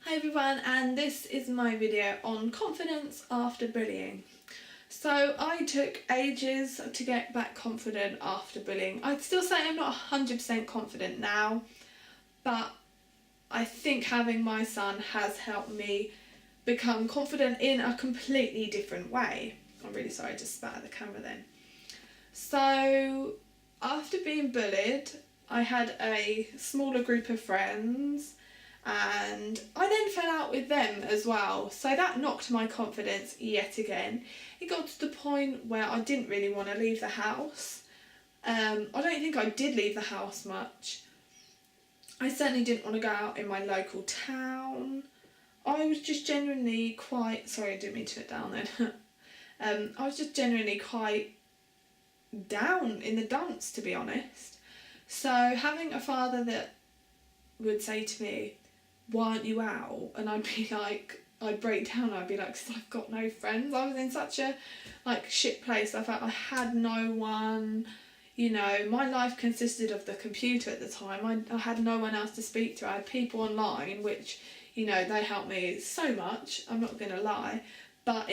Hi everyone, and this is my video on confidence after bullying. So I took ages to get back confident after bullying. I'd still say I'm not 100% confident now, but I think having my son has helped me become confident in a completely different way. I'm really sorry, I just spat at the camera then. So after being bullied, I had a smaller group of friends and I then fell out with them as well. So that knocked my confidence yet again. It got to the point where I didn't really want to leave the house. I don't think I did leave the house much. I certainly didn't want to go out in my local town. I was just genuinely quite... Sorry, I didn't mean to put down then. I was just genuinely quite down in the dumps, to be honest. So having a father that would say to me, "Why aren't you out?" and I'd be like, I'd break down, I'd be like, "'Cause I've got no friends." I was in such a shit place. I felt I had no one, my life consisted of the computer at the time. I had no one else to speak to. I had people online, which, they helped me so much, I'm not going to lie, but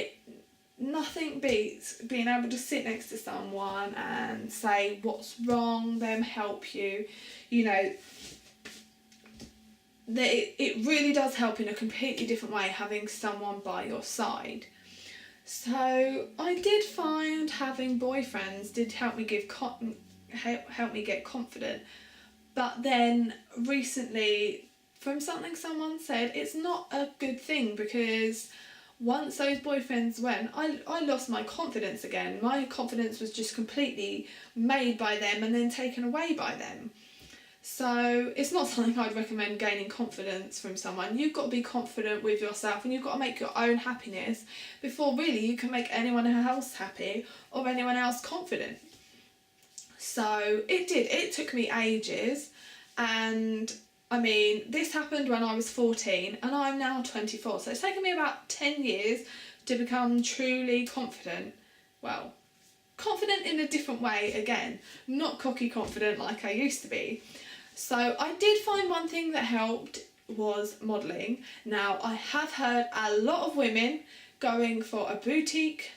nothing beats being able to sit next to someone and say what's wrong, them help you, it really does help in a completely different way having someone by your side. So I did find having boyfriends did help me help me get confident, but then recently, from something someone said, it's not a good thing, because once those boyfriends went, I lost my confidence again. My confidence was just completely made by them and then taken away by them. So it's not something I'd recommend gaining confidence from someone. You've got to be confident with yourself and you've got to make your own happiness before really you can make anyone else happy or anyone else confident. So it took me ages, and I mean, this happened when I was 14 and I'm now 24. So it's taken me about 10 years to become truly confident. Well, confident in a different way again, not cocky confident like I used to be. So I did find one thing that helped was modelling. Now I have heard a lot of women going for a boudoir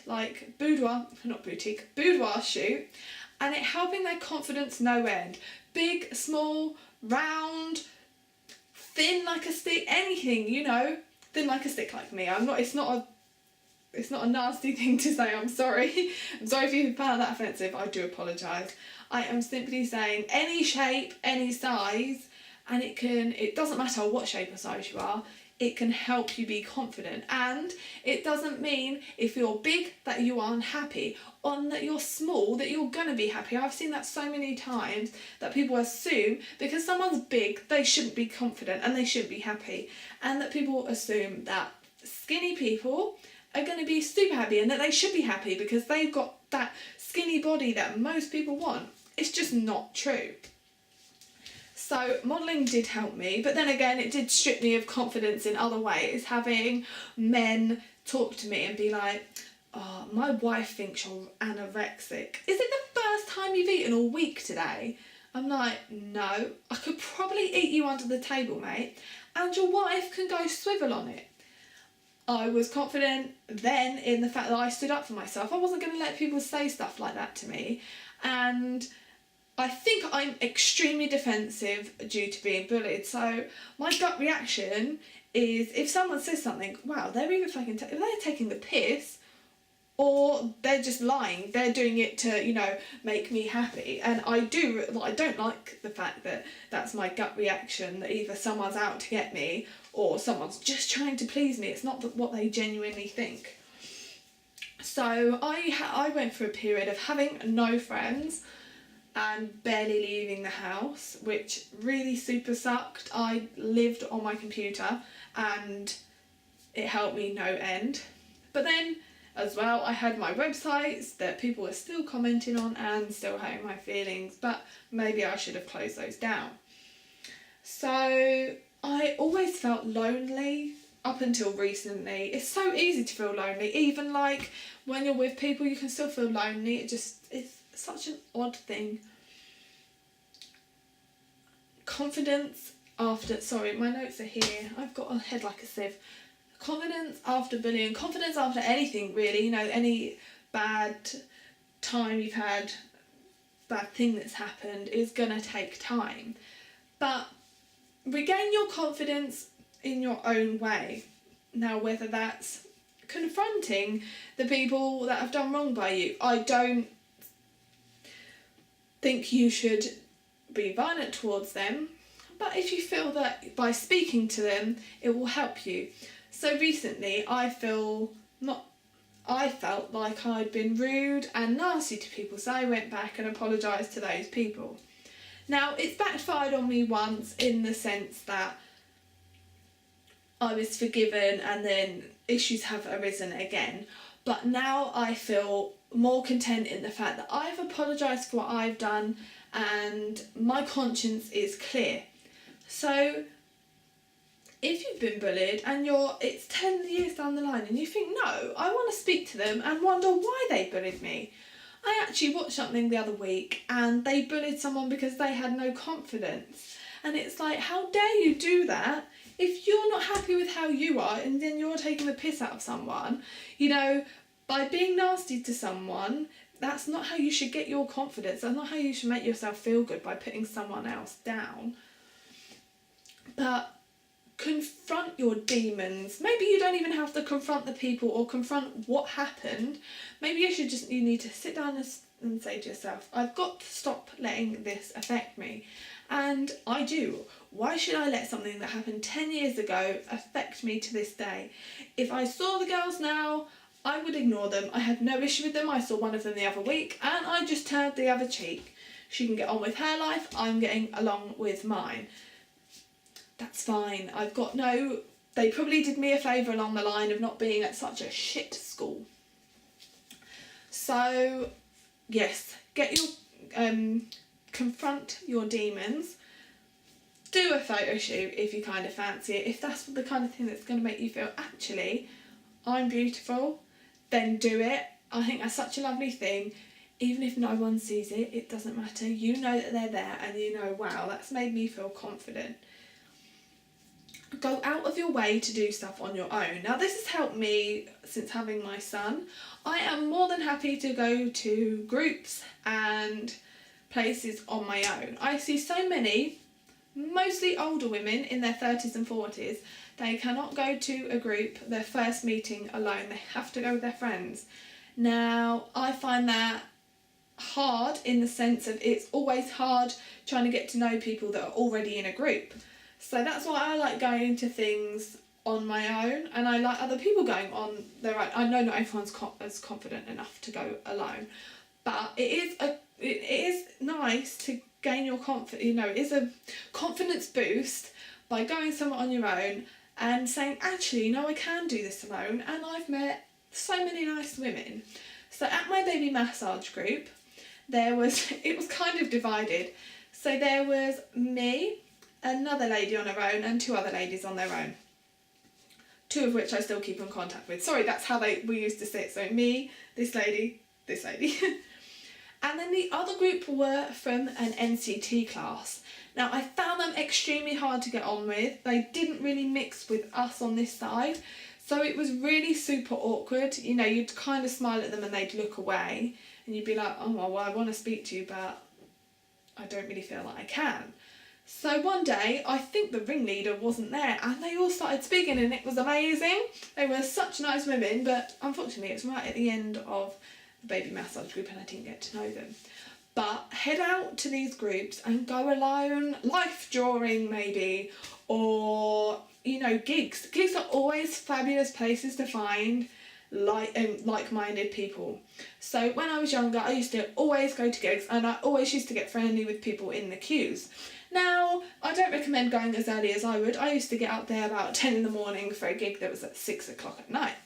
shoot, and it helping their confidence no end. Big, small, round, thin like a stick, anything, thin like a stick like me. It's not a nasty thing to say, I'm sorry. I'm sorry if you found that offensive, I do apologise. I am simply saying any shape, any size, and it doesn't matter what shape or size you are, it can help you be confident. And it doesn't mean if you're big that you aren't happy, or that you're small that you're gonna be happy. I've seen that so many times that people assume because someone's big they shouldn't be confident and they shouldn't be happy, and that people assume that skinny people are going to be super happy and that they should be happy because they've got that skinny body that most people want. It's just not true. So modelling did help me, but then again it did strip me of confidence in other ways, having men talk to me and be like, "Oh, my wife thinks you're anorexic. Is it the first time you've eaten all week today?" I'm like, "No, I could probably eat you under the table, mate, and your wife can go swivel on it." I was confident then in the fact that I stood up for myself. I wasn't going to let people say stuff like that to me. And I think I'm extremely defensive due to being bullied. So my gut reaction is if someone says something, wow, they're either they're taking the piss or they're just lying. They're doing it to, make me happy. And I don't like the fact that that's my gut reaction, that either someone's out to get me or someone's just trying to please me. It's not what they genuinely think. So I went through a period of having no friends and barely leaving the house, which really super sucked. I lived on my computer and it helped me no end. But then as well, I had my websites that people were still commenting on and still hurting my feelings, but maybe I should have closed those down. So I always felt lonely up until recently. It's so easy to feel lonely, even when you're with people you can still feel lonely. It's such an odd thing. Confidence after, sorry, my notes are here. I've got a head like a sieve. Confidence after bullying, confidence after anything really, you know, any bad time you've had, bad thing that's happened is gonna take time. But regain your confidence in your own way. Now, whether that's confronting the people that have done wrong by you, I don't think you should be violent towards them, but if you feel that by speaking to them it will help you. So recently I felt like I'd been rude and nasty to people, so I went back and apologised to those people. Now, it's backfired on me once in the sense that I was forgiven and then issues have arisen again, but now I feel more content in the fact that I've apologised for what I've done and my conscience is clear. So if you've been bullied and it's 10 years down the line and you think, no, I want to speak to them and wonder why they bullied me. I actually watched something the other week and they bullied someone because they had no confidence. And it's like, how dare you do that if you're not happy with how you are and then you're taking the piss out of someone, you know, by being nasty to someone. That's not how you should get your confidence. That's not how you should make yourself feel good, by putting someone else down. But confront your demons. Maybe you don't even have to confront the people or confront what happened. Maybe you need to sit down and say to yourself, I've got to stop letting this affect me. And I do. Why should I let something that happened 10 years ago affect me to this day? If I saw the girls now, I would ignore them. I had no issue with them. I saw one of them the other week and I just turned the other cheek. She can get on with her life. I'm getting along with mine. That's fine. They probably did me a favour along the line of not being at such a shit school. So, yes, confront your demons. Do a photo shoot if you kind of fancy it. If that's the kind of thing that's going to make you feel, actually, I'm beautiful, then do it. I think that's such a lovely thing. Even if no one sees it, it doesn't matter. You know that they're there and you know, wow, that's made me feel confident. Go out of your way to do stuff on your own. Now, this has helped me since having my son. I am more than happy to go to groups and places on my own. I see so many, mostly older women in their 30s and 40s, they cannot go to a group, their first meeting alone. They have to go with their friends. Now, I find that hard in the sense of it's always hard trying to get to know people that are already in a group. So that's why I like going to things on my own, and I like other people going on their own. I know not everyone's as confident enough to go alone, but it is nice to gain your confidence. You know, it is a confidence boost by going somewhere on your own and saying, actually, no, I can do this alone, and I've met so many nice women. So at my baby massage group, it was kind of divided. So there was me, another lady on her own, and two other ladies on their own. Two of which I still keep in contact with. Sorry, that's how we used to sit. So me, this lady. And then the other group were from an NCT class. Now, I found them extremely hard to get on with. They didn't really mix with us on this side. So it was really super awkward. You know, you'd kind of smile at them and they'd look away. And you'd be like, oh, well, I want to speak to you, but I don't really feel like I can. So one day, I think the ringleader wasn't there and they all started speaking and it was amazing. They were such nice women, but unfortunately it's right at the end of the baby massage group and I didn't get to know them. But head out to these groups and go alone, life drawing maybe, or, you know, gigs. Gigs are always fabulous places to find like-minded people. So when I was younger, I used to always go to gigs and I always used to get friendly with people in the queues. Now, I don't recommend going as early as I would. I used to get out there about 10 in the morning for a gig that was at 6 o'clock at night.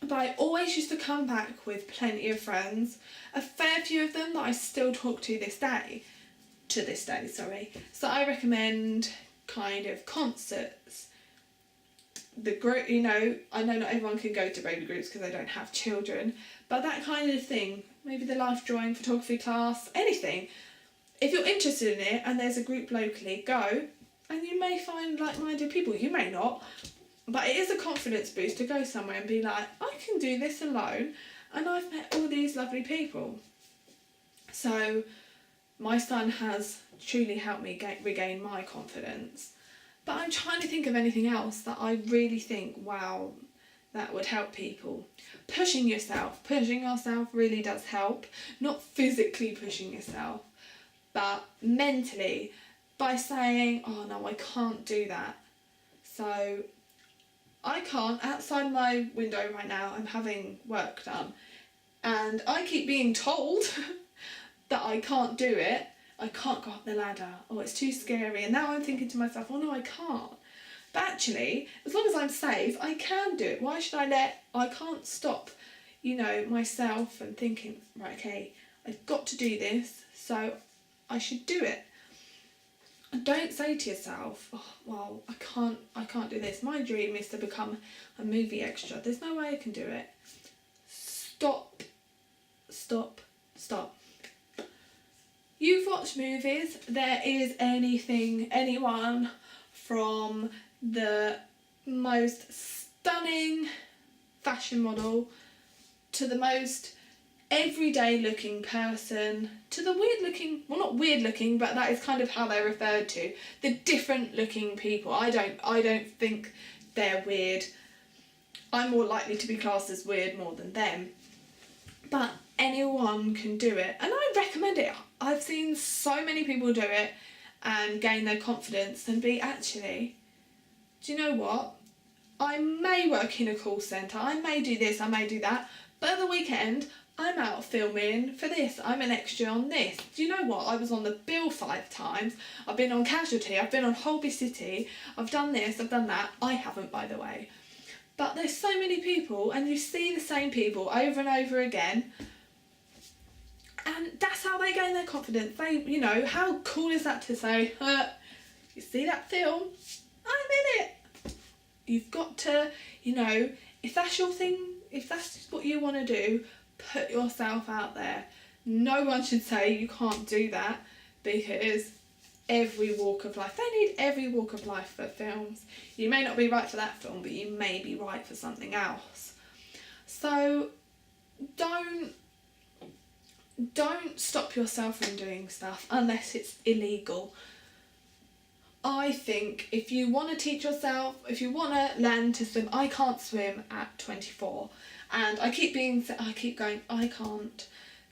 But I always used to come back with plenty of friends, a fair few of them that I still talk to this day. So I recommend kind of concerts. The group, you know, I know not everyone can go to baby groups because they don't have children, but that kind of thing, maybe the life drawing, photography class, anything. If you're interested in it and there's a group locally, go. And you may find like-minded people, you may not, but it is a confidence boost to go somewhere and be like, I can do this alone, and I've met all these lovely people. So my son has truly helped me regain my confidence. But I'm trying to think of anything else that I really think, wow, that would help people. Pushing yourself really does help. Not physically pushing yourself, but mentally, by saying, oh no, I can't do that. So I can't, outside my window right now, I'm having work done, and I keep being told that I can't do it. I can't go up the ladder. Oh, it's too scary. And now I'm thinking to myself, oh no, I can't. But actually, as long as I'm safe, I can do it. Why should I can't stop, myself and thinking, right, okay, I've got to do this, so I should do it. And don't say to yourself, oh, well, I can't do this. My dream is to become a movie extra. There's no way I can do it. Stop. You've watched movies. There is anyone from the most stunning fashion model to the most everyday looking person to the weird looking, well, not weird looking, but that is kind of how they're referred to, the different looking people. I don't think they're weird. I'm more likely to be classed as weird more than them. But anyone can do it, and I recommend it. I've seen so many people do it and gain their confidence and be, actually, do you know what? I may work in a call centre, I may do this, I may do that, but at the weekend, I'm out filming for this, I'm an extra on this. Do you know what? I was on the bill 5 times, I've been on Casualty, I've been on Holby City, I've done this, I've done that. I haven't, by the way. But there's so many people, and you see the same people over and over again, and that's how they gain their confidence. They, how cool is that to say, you see that film? I'm in it. You've got to, if that's your thing, if that's what you want to do, put yourself out there. No one should say you can't do that, because every walk of life, they need every walk of life for films. You may not be right for that film, but you may be right for something else. So don't stop yourself from doing stuff unless it's illegal. I think if you want to teach yourself, if you want to learn to swim, I can't swim at 24, and I keep going, I can't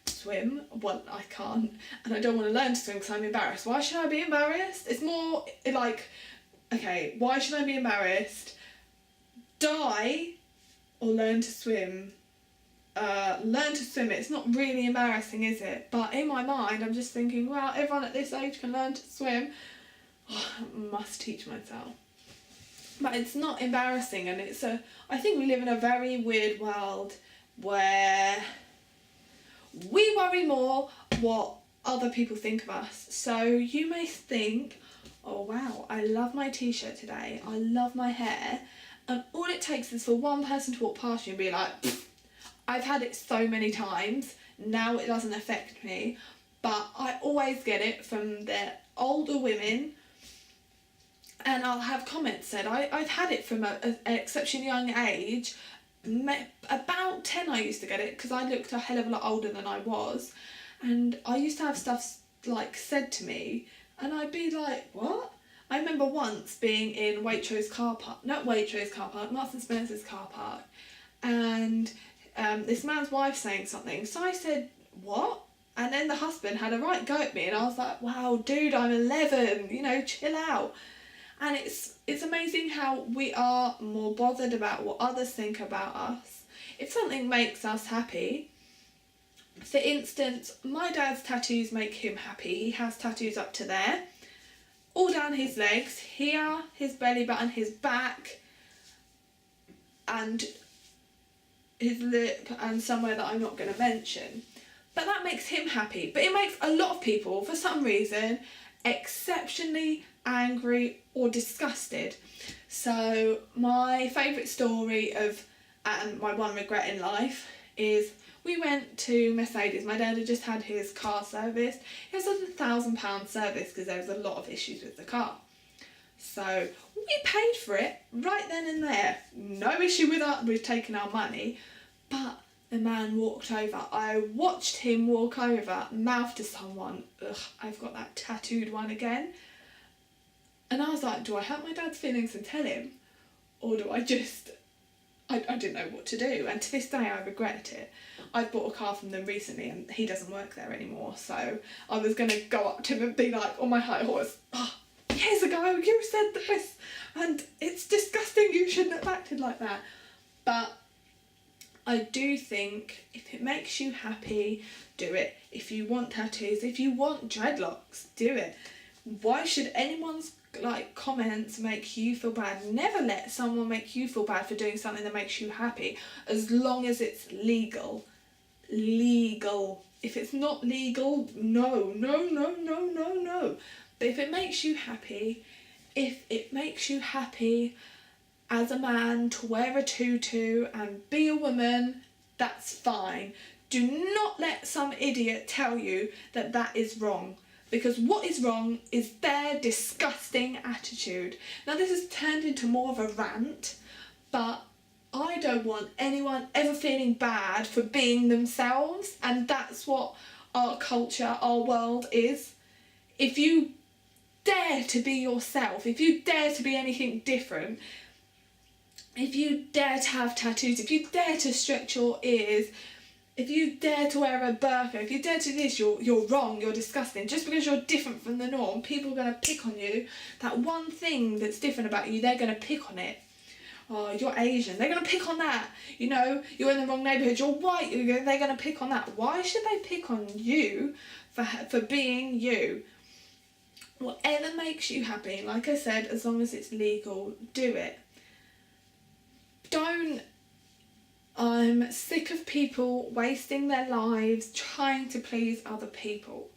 swim. Well, I can't, and I don't want to learn to swim because I'm embarrassed. Why should I be embarrassed? It's more like, okay, why should I be embarrassed? Die or learn to swim? Learn to swim, it's not really embarrassing, is it? But in my mind, I'm just thinking, well, everyone at this age can learn to swim. Oh, I must teach myself. But it's not embarrassing, and I think we live in a very weird world where we worry more what other people think of us. So you may think, oh wow, I love my t-shirt today, I love my hair, and all it takes is for one person to walk past you and be like, I've had it so many times, now it doesn't affect me. But I always get it from the older women, and I'll have comments said, I've had it from an exceptionally young age. About 10 I used to get it, because I looked a hell of a lot older than I was, and I used to have stuff said to me, and I'd be like, what? I remember once being in Marks and Spencer's car park, and this man's wife saying something, so I said, what? And then the husband had a right go at me, and I was like, wow, dude, I'm 11, chill out. And it's amazing how we are more bothered about what others think about us. If something makes us happy, for instance, my dad's tattoos make him happy. He has tattoos up to there, all down his legs, here, his belly button, his back, and his lip, and somewhere that I'm not going to mention. But that makes him happy. But it makes a lot of people, for some reason, exceptionally angry or disgusted. So my favourite story and my one regret in life is we went to Mercedes. My dad had just had his car serviced. It was a £1,000 service because there was a lot of issues with the car. So we paid for it right then and there. No issue with taking our money, but the man walked over. I watched him walk over, mouth to someone. Ugh, I've got that tattooed one again. And I was like, do I hurt my dad's feelings and tell him? Or do I just... I didn't know what to do. And to this day, I regret it. I bought a car from them recently and he doesn't work there anymore. So I was going to go up to him and be like, on my high horse, oh, years ago you said this. And it's disgusting. You shouldn't have acted like that. But I do think if it makes you happy, do it. If you want tattoos, if you want dreadlocks, do it. Why should anyone's comments make you feel bad? Never let someone make you feel bad for doing something that makes you happy, as long as it's legal. If it's not legal, no. But if it makes you happy, as a man to wear a tutu and be a woman, that's fine. Do not let some idiot tell you that that is wrong. Because what is wrong is their disgusting attitude. Now this has turned into more of a rant, but I don't want anyone ever feeling bad for being themselves, and that's what our culture, our world is. If you dare to be yourself, if you dare to be anything different, if you dare to have tattoos, if you dare to stretch your ears, if you dare to wear a burqa, if you dare to do this, you're wrong, you're disgusting. Just because you're different from the norm, people are going to pick on you. That one thing that's different about you, they're going to pick on it. Oh, you're Asian, they're going to pick on that. You know, you're in the wrong neighbourhood, you're white, they're going to pick on that. Why should they pick on you for being you? Whatever makes you happy, like I said, as long as it's legal, do it. I'm sick of people wasting their lives trying to please other people.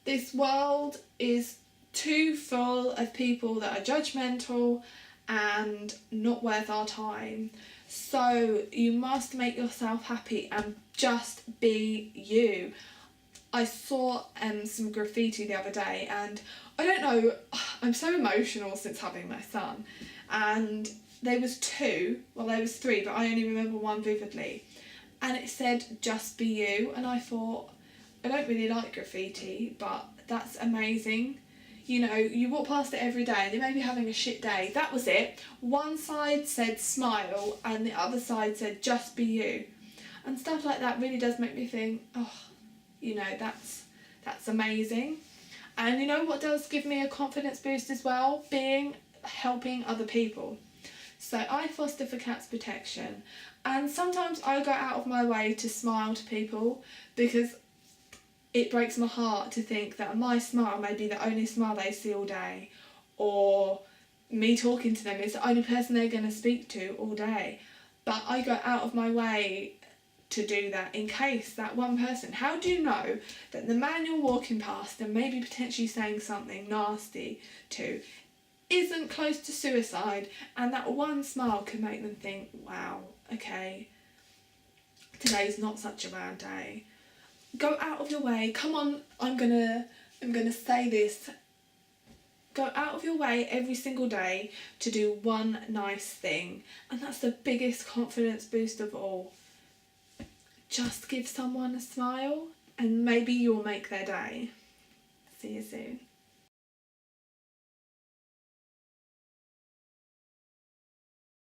This world is too full of people that are judgmental and not worth our time. So you must make yourself happy and just be you. I saw some graffiti the other day, and I don't know, I'm so emotional since having my son, and there was three, but I only remember one vividly, and it said, just be you, and I thought, I don't really like graffiti, but that's amazing. You know, you walk past it every day and they may be having a shit day. That was it. One side said smile and the other side said just be you. And stuff like that really does make me think, oh, you know, that's amazing. And you know what does give me a confidence boost as well? Helping other people. So I foster for cats protection, and sometimes I go out of my way to smile to people because it breaks my heart to think that my smile may be the only smile they see all day, or me talking to them is the only person they're going to speak to all day. But I go out of my way to do that in case that one person, how do you know that the man you're walking past and maybe potentially saying something nasty to isn't close to suicide, and that one smile can make them think, wow, okay, today's not such a bad day. Go out of your way. Come on, I'm gonna say this. Go out of your way every single day to do one nice thing, and that's the biggest confidence boost of all. Just give someone a smile and maybe you'll make their day. See you soon.